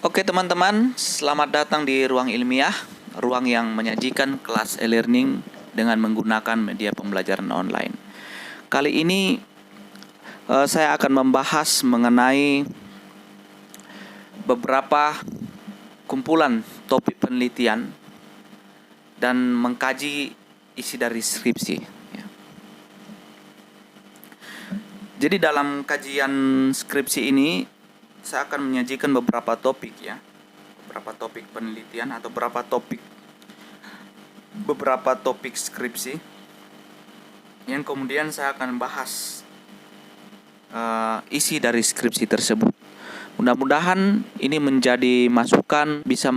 Oke teman-teman, selamat datang di Ruang Ilmiah, ruang yang menyajikan kelas e-learning dengan menggunakan media pembelajaran online. Kali ini saya akan membahas mengenai beberapa kumpulan topik penelitian dan mengkaji isi dari skripsi. Jadi dalam kajian skripsi ini saya akan menyajikan beberapa topik beberapa topik penelitian atau beberapa topik skripsi yang kemudian saya akan bahas isi dari skripsi tersebut. Mudah-mudahan ini menjadi masukan, bisa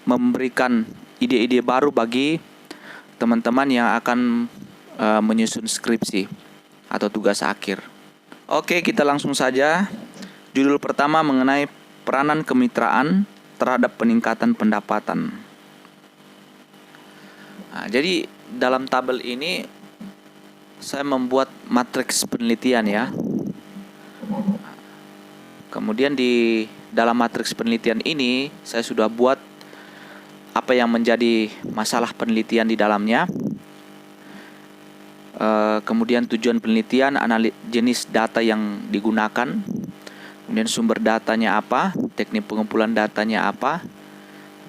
memberikan ide-ide baru bagi teman-teman yang akan menyusun skripsi atau tugas akhir. Oke, kita langsung saja. Judul pertama mengenai peranan kemitraan terhadap peningkatan pendapatan. Nah, jadi dalam tabel ini saya membuat matriks penelitian ya. Kemudian di dalam matriks penelitian ini saya sudah buat apa yang menjadi masalah penelitian di dalamnya. Kemudian tujuan penelitian, jenis data yang digunakan, kemudian sumber datanya apa, teknik pengumpulan datanya apa,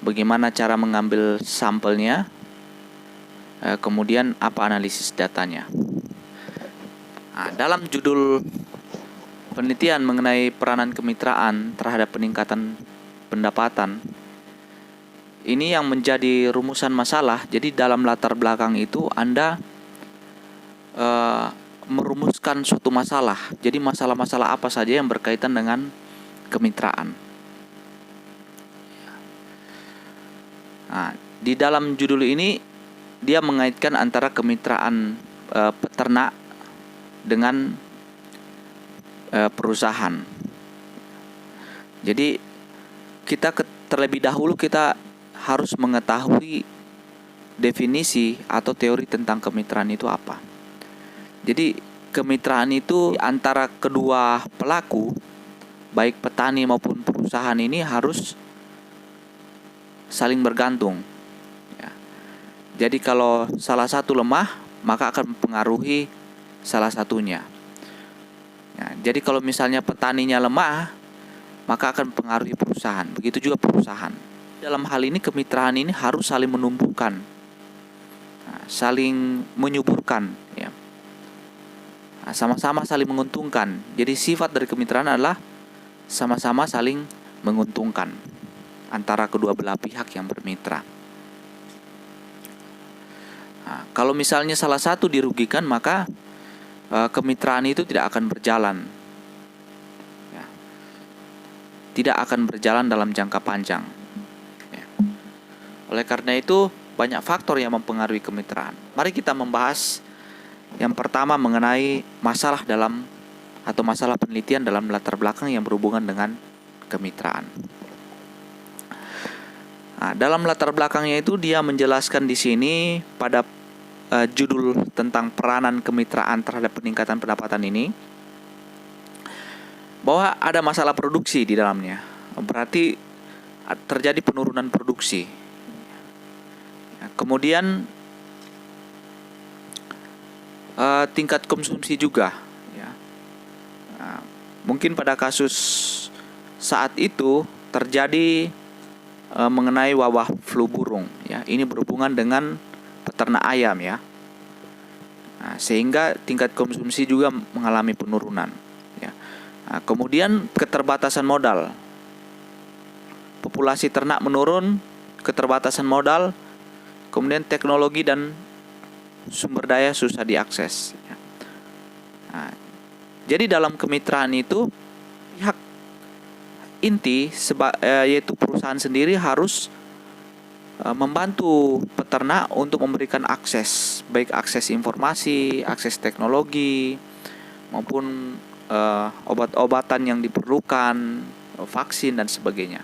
bagaimana cara mengambil sampelnya, kemudian apa analisis datanya. Nah, dalam judul penelitian mengenai peranan kemitraan terhadap peningkatan pendapatan, ini yang menjadi rumusan masalah. Jadi dalam latar belakang itu Anda merumuskan suatu masalah. Jadi masalah-masalah apa saja yang berkaitan dengan kemitraan. Nah, di dalam judul ini dia mengaitkan antara kemitraan peternak dengan perusahaan. Jadi terlebih dahulu kita harus mengetahui definisi atau teori tentang kemitraan itu apa. Jadi kemitraan itu antara kedua pelaku, baik petani maupun perusahaan, ini harus saling bergantung ya. Jadi kalau salah satu lemah, maka akan mempengaruhi salah satunya ya. Jadi kalau misalnya petaninya lemah, maka akan mempengaruhi perusahaan. Begitu juga perusahaan. Dalam hal ini kemitraan ini harus saling menumbuhkan, saling menyuburkan ya. Sama-sama saling menguntungkan. Jadi sifat dari kemitraan adalah sama-sama saling menguntungkan antara kedua belah pihak yang bermitra. Nah, kalau misalnya salah satu dirugikan, maka kemitraan itu tidak akan berjalan ya. Tidak akan berjalan dalam jangka panjang ya. Oleh karena itu banyak faktor yang mempengaruhi kemitraan. Mari kita membahas yang pertama mengenai masalah masalah penelitian dalam latar belakang yang berhubungan dengan kemitraan. Nah, dalam latar belakangnya itu dia menjelaskan di sini pada judul tentang peranan kemitraan terhadap peningkatan pendapatan ini, bahwa ada masalah produksi di dalamnya. Berarti terjadi penurunan produksi. Kemudian tingkat konsumsi juga ya. Nah, mungkin pada kasus saat itu terjadi mengenai wabah flu burung ya. Ini berhubungan dengan peternak ayam ya. Nah, sehingga tingkat konsumsi juga mengalami penurunan ya. Nah, kemudian keterbatasan modal. Populasi ternak menurun, keterbatasan modal, kemudian teknologi dan sumber daya susah diakses ya. Nah, jadi dalam kemitraan itu pihak inti yaitu perusahaan sendiri harus membantu peternak untuk memberikan akses, baik akses informasi, akses teknologi, maupun obat-obatan yang diperlukan, vaksin dan sebagainya.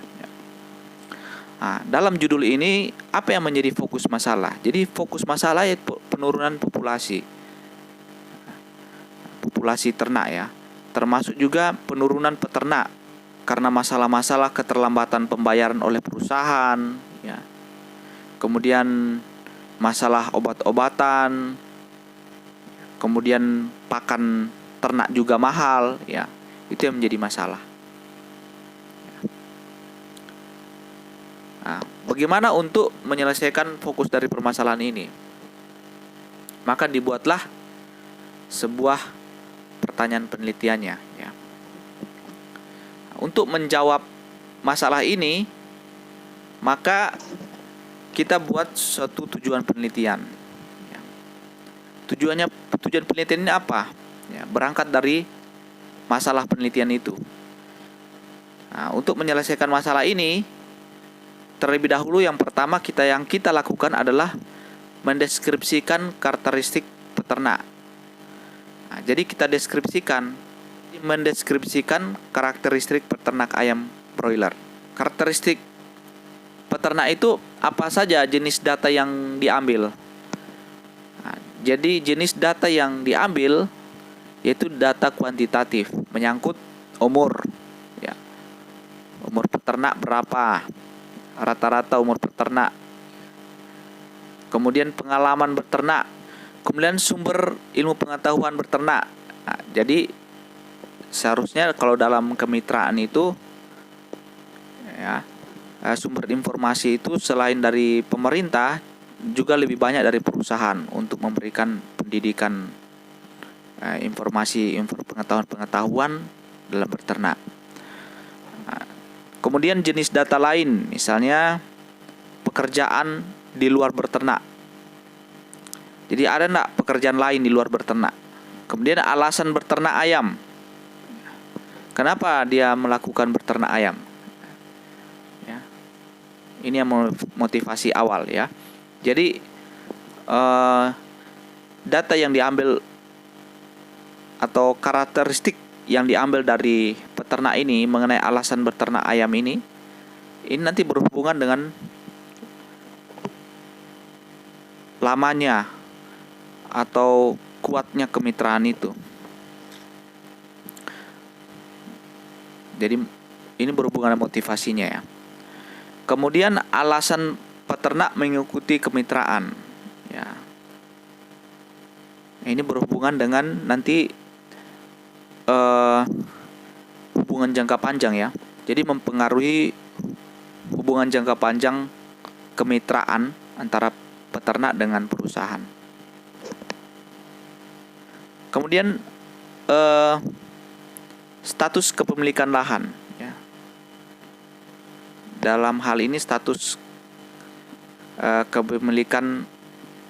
Nah, dalam judul ini apa yang menjadi fokus masalah? Jadi fokus masalah yaitu penurunan populasi ternak ya, termasuk juga penurunan peternak karena masalah-masalah keterlambatan pembayaran oleh perusahaan, ya. Kemudian masalah obat-obatan, kemudian pakan ternak juga mahal, ya. Itu yang menjadi masalah. Nah, bagaimana untuk menyelesaikan fokus dari permasalahan ini? Maka dibuatlah sebuah pertanyaan penelitiannya, ya. Untuk menjawab masalah ini, maka kita buat suatu tujuan penelitian. Ya. Tujuan penelitian ini apa? Ya, berangkat dari masalah penelitian itu. Nah, untuk menyelesaikan masalah ini, terlebih dahulu yang pertama yang kita lakukan adalah mendeskripsikan karakteristik peternak. Nah, jadi kita mendeskripsikan karakteristik peternak ayam broiler. Karakteristik peternak itu apa saja jenis data yang diambil. Nah, jadi jenis data yang diambil yaitu data kuantitatif, menyangkut umur, ya. Umur peternak berapa, rata-rata umur peternak, kemudian pengalaman beternak, kemudian sumber ilmu pengetahuan beternak. Nah, jadi seharusnya kalau dalam kemitraan itu, ya, sumber informasi itu selain dari pemerintah juga lebih banyak dari perusahaan untuk memberikan pendidikan, informasi pengetahuan dalam beternak. Nah, kemudian jenis data lain, misalnya pekerjaan di luar beternak. Jadi ada enggak pekerjaan lain di luar beternak? Kemudian alasan beternak ayam. Kenapa dia melakukan beternak ayam? Ya. Ini yang motivasi awal, ya. Jadi data yang diambil atau karakteristik yang diambil dari peternak ini mengenai alasan beternak ayam ini nanti berhubungan dengan lamanya atau kuatnya kemitraan itu. Jadi ini berhubungan dengan motivasinya, ya. Kemudian alasan peternak mengikuti kemitraan, ya. Ini berhubungan dengan nanti hubungan jangka panjang, ya. Jadi mempengaruhi hubungan jangka panjang kemitraan antara peternak dengan perusahaan. Kemudian status kepemilikan lahan, ya. Dalam hal ini status kepemilikan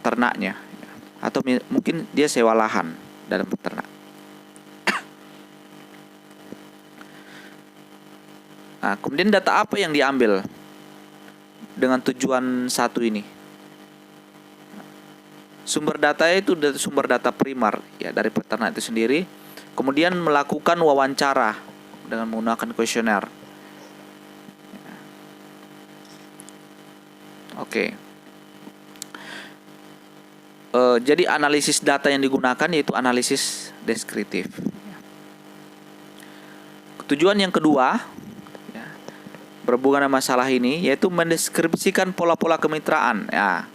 ternaknya, ya. Atau mungkin dia sewa lahan dalam peternak. Nah, kemudian data apa yang diambil dengan tujuan satu ini? Sumber data itu sumber data primer, ya, dari peternak itu sendiri. Kemudian melakukan wawancara dengan menggunakan kuesioner. Oke. Jadi analisis data yang digunakan yaitu analisis deskriptif. Tujuan yang kedua, ya, berhubungan dengan masalah ini yaitu mendeskripsikan pola-pola kemitraan. Ya,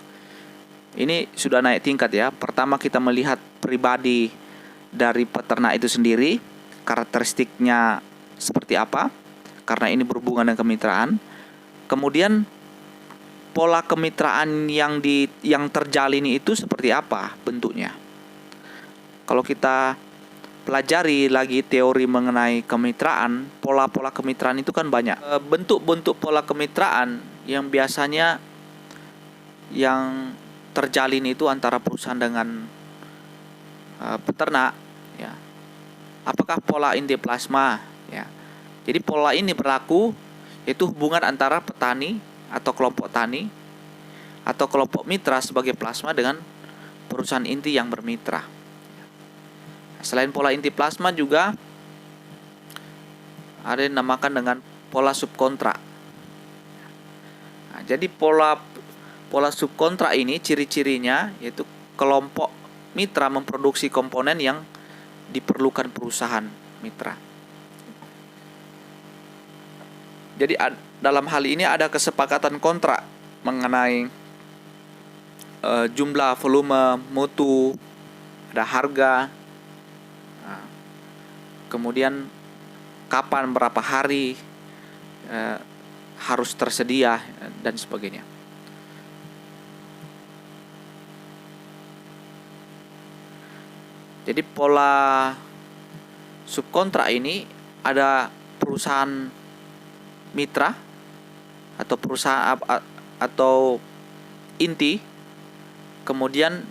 ini sudah naik tingkat, ya. Pertama kita melihat pribadi dari peternak itu sendiri, karakteristiknya seperti apa, karena ini berhubungan dengan kemitraan. Kemudian pola kemitraan yang terjalin itu seperti apa bentuknya. Kalau kita pelajari lagi teori mengenai kemitraan, pola-pola kemitraan itu kan banyak. Bentuk-bentuk pola kemitraan yang biasanya yang terjalin itu antara perusahaan dengan peternak, ya. Apakah pola inti plasma, ya. Jadi pola ini berlaku yaitu hubungan antara petani atau kelompok tani atau kelompok mitra sebagai plasma dengan perusahaan inti yang bermitra. Selain pola inti plasma juga ada yang dinamakan dengan pola subkontra. Nah, jadi pola subkontra ini ciri-cirinya yaitu kelompok mitra memproduksi komponen yang diperlukan perusahaan mitra. Jadi dalam hal ini ada kesepakatan kontrak mengenai jumlah, volume, mutu, ada harga, kemudian kapan, berapa hari harus tersedia, dan sebagainya. Jadi pola subkontrak ini ada perusahaan mitra atau perusahaan atau inti, kemudian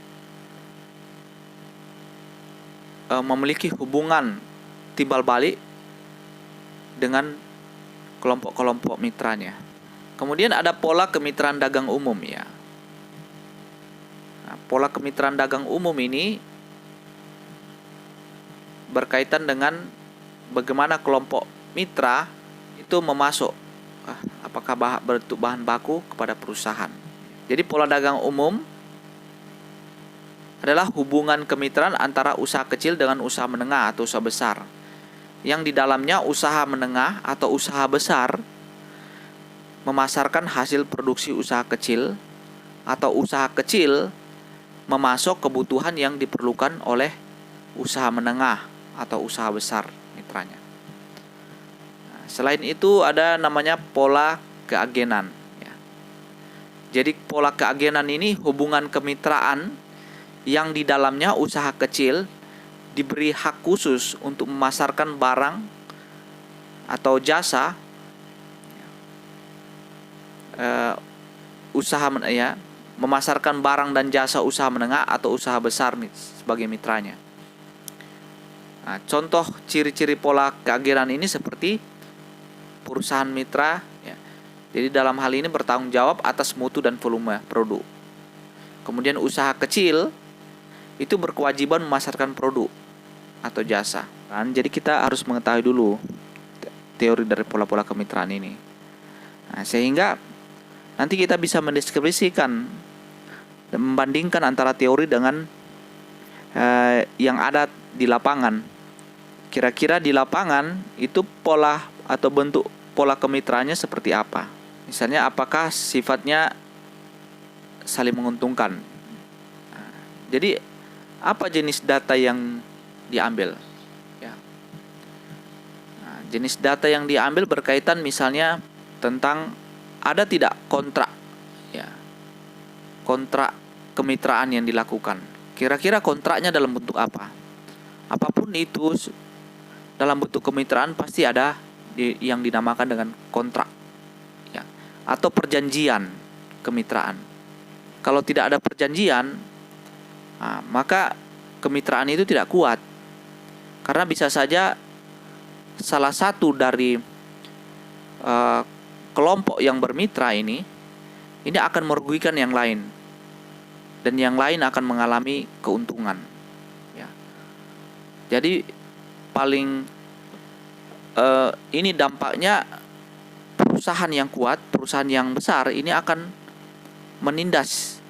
memiliki hubungan timbal balik dengan kelompok-kelompok mitranya. Kemudian ada pola kemitraan dagang umum ya. Nah, pola kemitraan dagang umum ini berkaitan dengan bagaimana kelompok mitra itu memasok apakah bentuk bahan baku kepada perusahaan. Jadi pola dagang umum adalah hubungan kemitraan antara usaha kecil dengan usaha menengah atau usaha besar, yang di dalamnya usaha menengah atau usaha besar memasarkan hasil produksi usaha kecil, atau usaha kecil memasok kebutuhan yang diperlukan oleh usaha menengah atau usaha besar mitranya. Nah, selain itu ada namanya pola keagenan ya. Jadi pola keagenan ini hubungan kemitraan yang di dalamnya usaha kecil diberi hak khusus untuk memasarkan barang atau jasa memasarkan barang dan jasa usaha menengah atau usaha besar sebagai mitranya. Nah, contoh ciri-ciri pola keagenan ini seperti perusahaan mitra ya. Jadi dalam hal ini bertanggung jawab atas mutu dan volume produk. Kemudian usaha kecil itu berkewajiban memasarkan produk atau jasa. Jadi kita harus mengetahui dulu teori dari pola-pola kemitraan ini. Nah, sehingga nanti kita bisa mendeskripsikan dan membandingkan antara teori dengan yang ada di lapangan. Kira-kira di lapangan itu pola atau bentuk pola kemitraannya seperti apa? Misalnya apakah sifatnya saling menguntungkan? Jadi apa jenis data yang diambil? Ya. Nah, jenis data yang diambil berkaitan misalnya tentang ada tidak kontrak, ya, kontrak kemitraan yang dilakukan. Kira-kira kontraknya dalam bentuk apa? Apapun itu dalam bentuk kemitraan pasti ada yang dinamakan dengan kontrak, ya, atau perjanjian kemitraan. Kalau tidak ada perjanjian, maka kemitraan itu tidak kuat, karena bisa saja salah satu dari kelompok yang bermitra ini akan merugikan yang lain, dan yang lain akan mengalami keuntungan. Ya. Jadi paling ini dampaknya perusahaan yang kuat, perusahaan yang besar ini akan menindas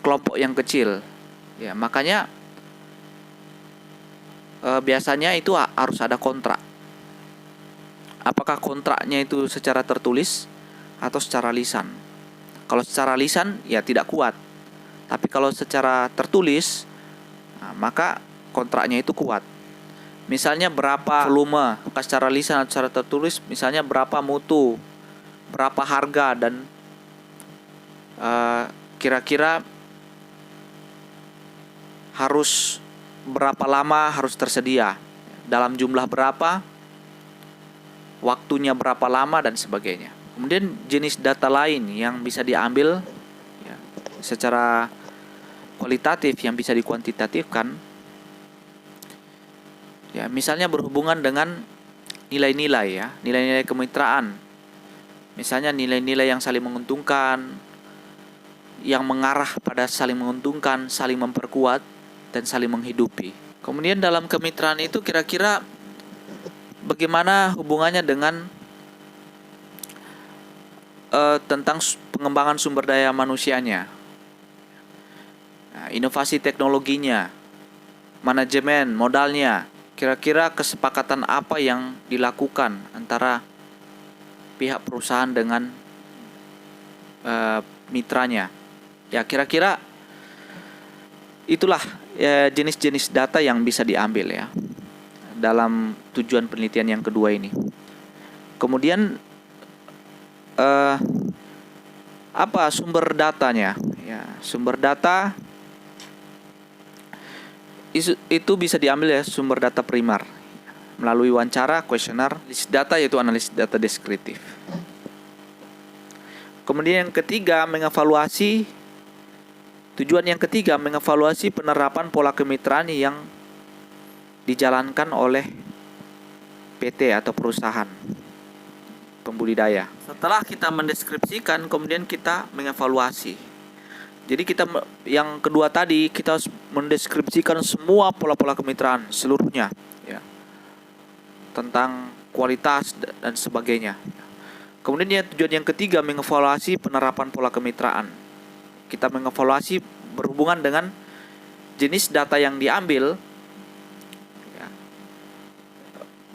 kelompok yang kecil. Ya, makanya biasanya itu harus ada kontrak. Apakah kontraknya itu secara tertulis atau secara lisan? Kalau secara lisan ya tidak kuat. Tapi kalau secara tertulis, maka kontraknya itu kuat. Misalnya berapa volume, secara lisan atau secara tertulis, misalnya berapa mutu, berapa harga, dan kira-kira harus berapa lama harus tersedia, dalam jumlah berapa, waktunya berapa lama, dan sebagainya. Kemudian jenis data lain yang bisa diambil ya, secara kualitatif yang bisa dikuantitatifkan, ya, misalnya berhubungan dengan nilai-nilai ya, nilai-nilai kemitraan. Misalnya nilai-nilai yang saling menguntungkan, yang mengarah pada saling menguntungkan, saling memperkuat, dan saling menghidupi. Kemudian dalam kemitraan itu kira-kira bagaimana hubungannya dengan tentang pengembangan sumber daya manusianya, inovasi teknologinya, manajemen, modalnya. Kira-kira kesepakatan apa yang dilakukan antara pihak perusahaan dengan mitranya. Ya, kira-kira itulah jenis-jenis data yang bisa diambil ya dalam tujuan penelitian yang kedua ini. Kemudian apa sumber datanya? Ya, sumber data itu bisa diambil ya sumber data primer melalui wawancara, kuesioner, analisis data yaitu analisis data deskriptif. Kemudian yang ketiga, tujuan yang ketiga mengevaluasi penerapan pola kemitraan yang dijalankan oleh PT atau perusahaan pembudidaya. Setelah kita mendeskripsikan, kemudian kita mengevaluasi. Jadi yang kedua tadi kita harus mendeskripsikan semua pola-pola kemitraan seluruhnya ya. Tentang kualitas dan sebagainya. Kemudian tujuan yang ketiga mengevaluasi penerapan pola kemitraan. Kita mengevaluasi berhubungan dengan jenis data yang diambil ya,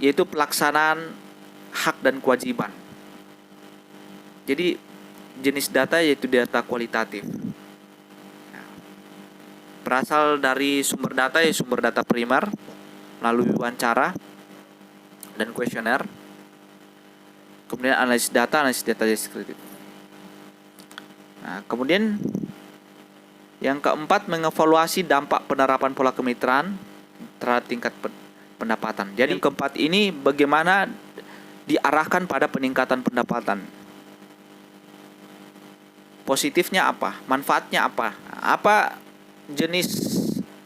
yaitu pelaksanaan hak dan kewajiban. Jadi jenis data yaitu data kualitatif. Berasal dari sumber data yaitu sumber data primer melalui wawancara dan kuesioner. Kemudian analisis data deskriptif. Nah, kemudian yang keempat mengevaluasi dampak penerapan pola kemitraan terhadap tingkat pendapatan. Jadi yang keempat ini bagaimana diarahkan pada peningkatan pendapatan. Positifnya apa? Manfaatnya apa? Apa jenis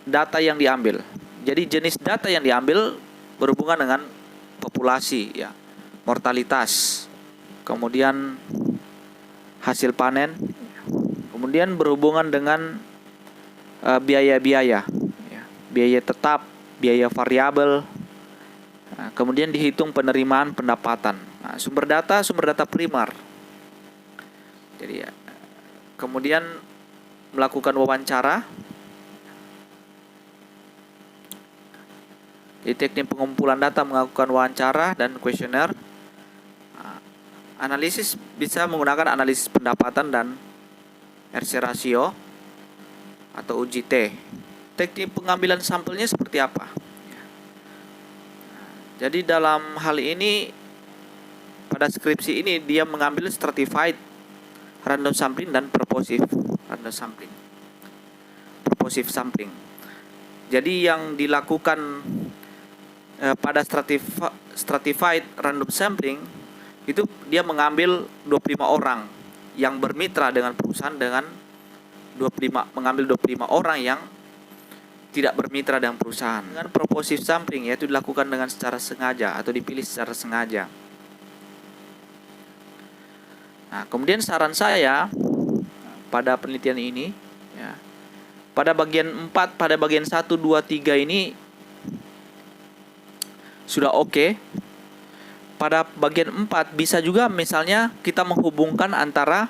data yang diambil? Jadi jenis data yang diambil berhubungan dengan populasi ya, mortalitas, kemudian hasil panen, kemudian berhubungan dengan biaya-biaya ya, biaya tetap, biaya variabel. Nah, kemudian dihitung penerimaan pendapatan. Nah, sumber data primer. Jadi ya, kemudian melakukan wawancara. Di teknik pengumpulan data melakukan wawancara dan kuesioner. Analisis bisa menggunakan analisis pendapatan dan RC ratio atau UJT. Teknik pengambilan sampelnya seperti apa? Jadi dalam hal ini pada skripsi ini dia mengambil stratified random sampling dan purposive random sampling. Purposive sampling. Jadi yang dilakukan pada stratified random sampling itu dia mengambil 25 orang yang bermitra dengan perusahaan dengan mengambil 25 orang yang tidak bermitra dengan perusahaan. Dengan purposive sampling yaitu dilakukan dengan secara sengaja atau dipilih secara sengaja. Nah, kemudian saran saya pada penelitian ini ya, pada bagian 4, pada bagian 1, 2, 3 ini sudah oke. Pada bagian 4 bisa juga misalnya kita menghubungkan antara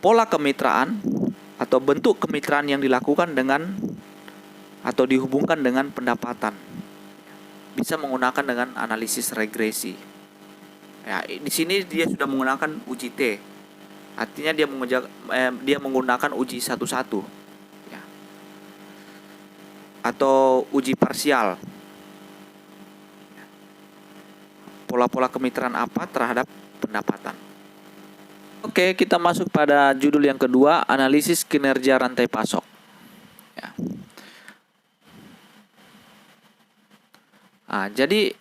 pola kemitraan atau bentuk kemitraan yang dilakukan dengan atau dihubungkan dengan pendapatan. Bisa menggunakan dengan analisis regresi. Ya, di sini dia sudah menggunakan UJT. Artinya dia menggunakan uji satu-satu. Ya. Atau uji parsial. Pola-pola kemitraan apa terhadap pendapatan. Oke, kita masuk pada judul yang kedua, analisis kinerja rantai pasok. Ya. Nah, jadi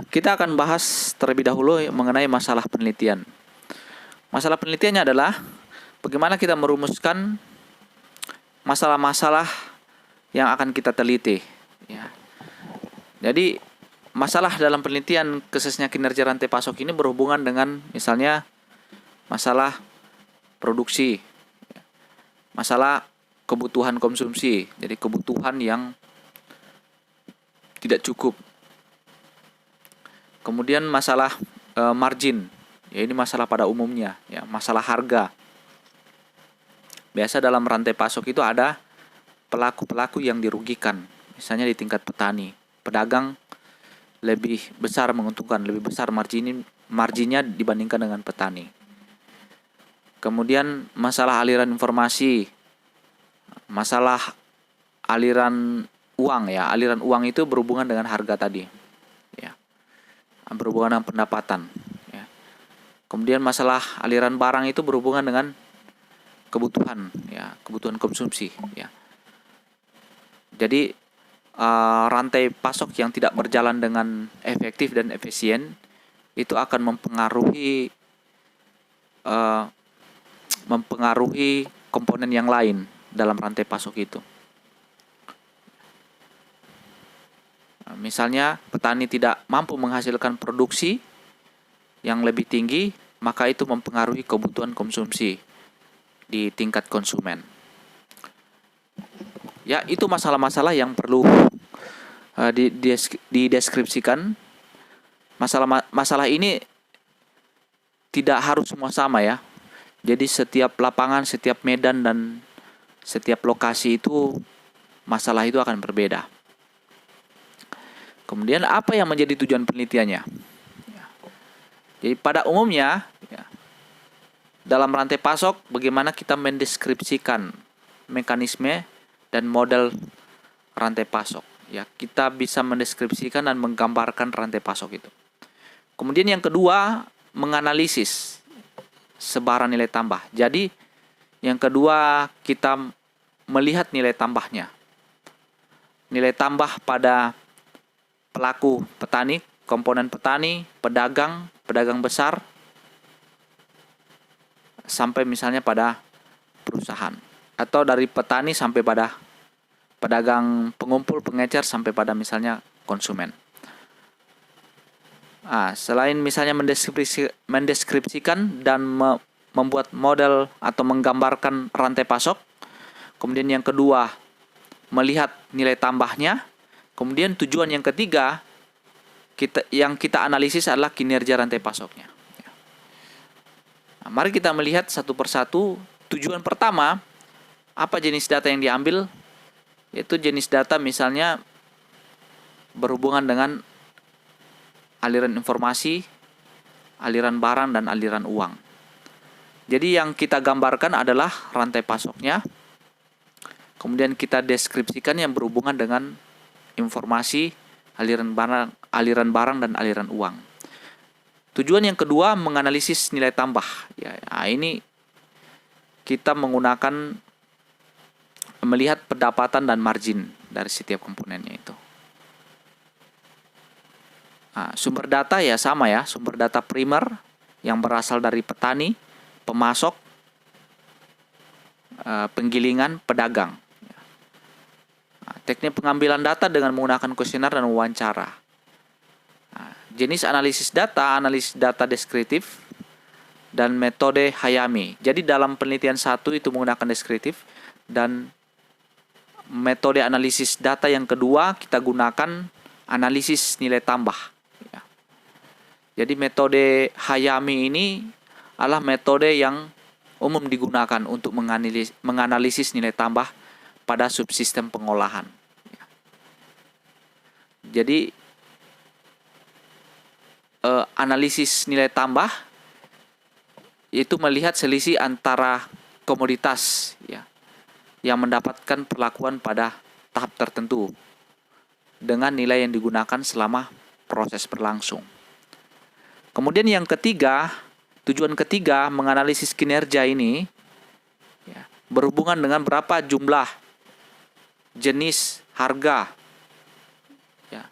kita akan bahas terlebih dahulu mengenai masalah penelitian. Masalah penelitiannya adalah bagaimana kita merumuskan masalah-masalah yang akan kita teliti. Ya. Jadi masalah dalam penelitian khususnya kinerja rantai pasok ini berhubungan dengan misalnya masalah produksi, masalah kebutuhan konsumsi, jadi kebutuhan yang tidak cukup. Kemudian masalah margin, ya ini masalah pada umumnya, ya masalah harga. Biasa dalam rantai pasok itu ada pelaku-pelaku yang dirugikan, misalnya di tingkat petani, pedagang lebih besar menguntungkan, lebih besar marginnya dibandingkan dengan petani. Kemudian masalah aliran informasi, masalah aliran uang ya. Aliran uang itu berhubungan dengan harga tadi, ya, berhubungan dengan pendapatan. Ya. Kemudian masalah aliran barang itu berhubungan dengan kebutuhan, ya, kebutuhan konsumsi. Ya. Jadi rantai pasok yang tidak berjalan dengan efektif dan efisien itu akan mempengaruhi komponen yang lain dalam rantai pasok itu. Misalnya petani tidak mampu menghasilkan produksi yang lebih tinggi, maka itu mempengaruhi kebutuhan konsumsi di tingkat konsumen. Ya, itu masalah-masalah yang perlu dideskripsikan. Masalah ini tidak harus semua sama ya. Jadi setiap lapangan, setiap medan, dan setiap lokasi itu masalah itu akan berbeda. Kemudian apa yang menjadi tujuan penelitiannya? Jadi pada umumnya ya, dalam rantai pasok bagaimana kita mendeskripsikan mekanisme dan model rantai pasok. Ya, kita bisa mendeskripsikan dan menggambarkan rantai pasok itu. Kemudian yang kedua, menganalisis sebaran nilai tambah. Jadi yang kedua kita melihat nilai tambahnya. Nilai tambah pada pelaku petani, komponen petani, pedagang besar, sampai misalnya pada perusahaan. Atau dari petani sampai pada pedagang pengumpul, pengecer, sampai pada misalnya konsumen. Selain misalnya mendeskripsikan dan membuat model atau menggambarkan rantai pasok, kemudian yang kedua melihat nilai tambahnya, kemudian tujuan yang ketiga yang kita analisis adalah kinerja rantai pasoknya. Mari kita melihat satu persatu. Tujuan pertama, apa jenis data yang diambil? Yaitu jenis data misalnya berhubungan dengan aliran informasi, aliran barang, dan aliran uang. Jadi yang kita gambarkan adalah rantai pasoknya. Kemudian kita deskripsikan yang berhubungan dengan informasi, aliran barang, dan aliran uang. Tujuan yang kedua, menganalisis nilai tambah. Ya, ini kita melihat pendapatan dan margin dari setiap komponennya itu. Sumber data ya sama ya, sumber data primer yang berasal dari petani, pemasok, penggilingan, pedagang. Teknik pengambilan data dengan menggunakan kuesioner dan wawancara. Jenis analisis data deskriptif, dan metode Hayami. Jadi dalam penelitian satu itu menggunakan deskriptif, dan metode analisis data yang kedua kita gunakan analisis nilai tambah. Jadi metode Hayami ini adalah metode yang umum digunakan untuk menganalisis nilai tambah pada subsistem pengolahan. Jadi analisis nilai tambah itu melihat selisih antara komoditas ya, yang mendapatkan perlakuan pada tahap tertentu dengan nilai yang digunakan selama proses berlangsung. Kemudian yang ketiga, tujuan ketiga menganalisis kinerja ini ya, berhubungan dengan berapa jumlah, jenis, harga. Ya.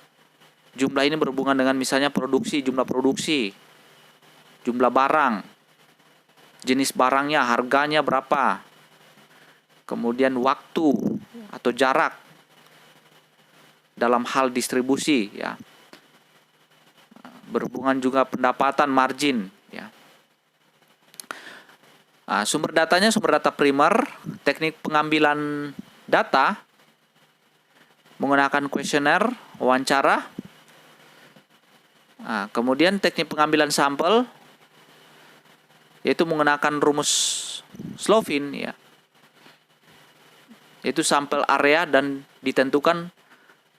Jumlah ini berhubungan dengan misalnya jumlah produksi, jumlah barang, jenis barangnya, harganya berapa, kemudian waktu atau jarak dalam hal distribusi ya. Berhubungan juga pendapatan, margin ya. Sumber datanya sumber data primer, teknik pengambilan data menggunakan kuesioner, wawancara. Kemudian teknik pengambilan sampel yaitu menggunakan rumus Slovin ya. Yaitu sampel area dan ditentukan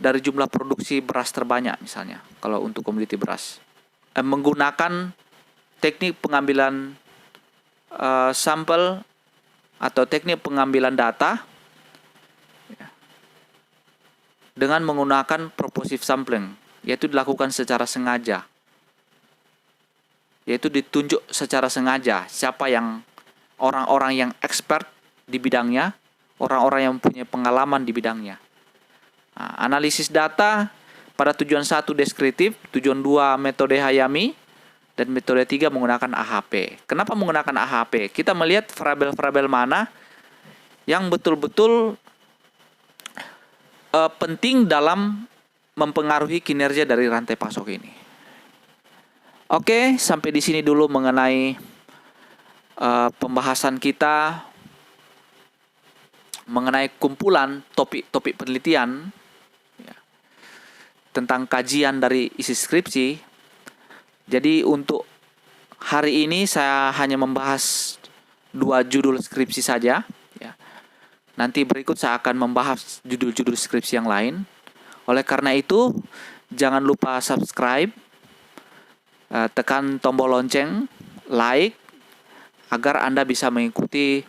dari jumlah produksi beras terbanyak misalnya. kalau untuk komoditi beras. Menggunakan teknik pengambilan sampel atau teknik pengambilan data dengan menggunakan purposive sampling, yaitu dilakukan secara sengaja, yaitu ditunjuk secara sengaja siapa yang orang-orang yang expert di bidangnya, orang-orang yang mempunyai pengalaman di bidangnya. Nah, analisis data pada tujuan 1 deskriptif, tujuan 2 metode Hayami, dan metode 3 menggunakan AHP. Kenapa menggunakan AHP? Kita melihat variabel-variabel mana yang betul-betul penting dalam mempengaruhi kinerja dari rantai pasok ini. Oke, sampai di sini dulu mengenai pembahasan kita mengenai kumpulan topik-topik penelitian ya, tentang kajian dari isi skripsi. Jadi untuk hari ini saya hanya membahas 2 judul skripsi saja. Ya. Nanti berikut saya akan membahas judul-judul skripsi yang lain. Oleh karena itu, jangan lupa subscribe, tekan tombol lonceng, like, agar Anda bisa mengikuti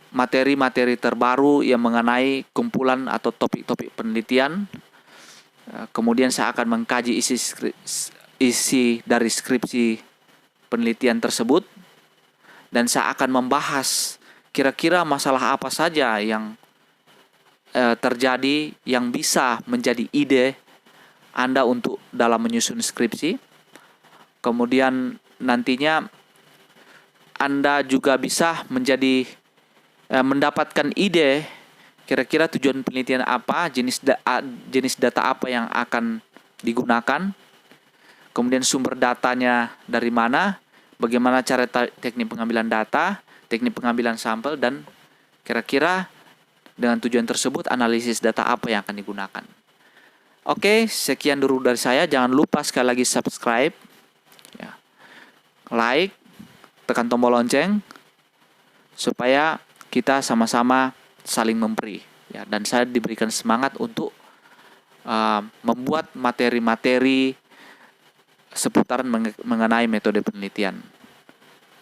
materi-materi terbaru yang mengenai kumpulan atau topik-topik penelitian. Kemudian saya akan mengkaji isi dari skripsi penelitian tersebut, dan saya akan membahas kira-kira masalah apa saja yang terjadi yang bisa menjadi ide Anda untuk dalam menyusun skripsi. Kemudian nantinya Anda juga bisa mendapatkan ide kira-kira tujuan penelitian apa, jenis data apa yang akan digunakan, kemudian sumber datanya dari mana, bagaimana cara teknik pengambilan data, teknik pengambilan sampel, dan kira-kira dengan tujuan tersebut analisis data apa yang akan digunakan. Oke, sekian dulu dari saya. Jangan lupa sekali lagi subscribe, ya, like, tekan tombol lonceng, supaya kita sama-sama saling memberi, ya, dan saya diberikan semangat untuk membuat materi-materi seputaran mengenai metode penelitian.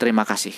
Terima kasih.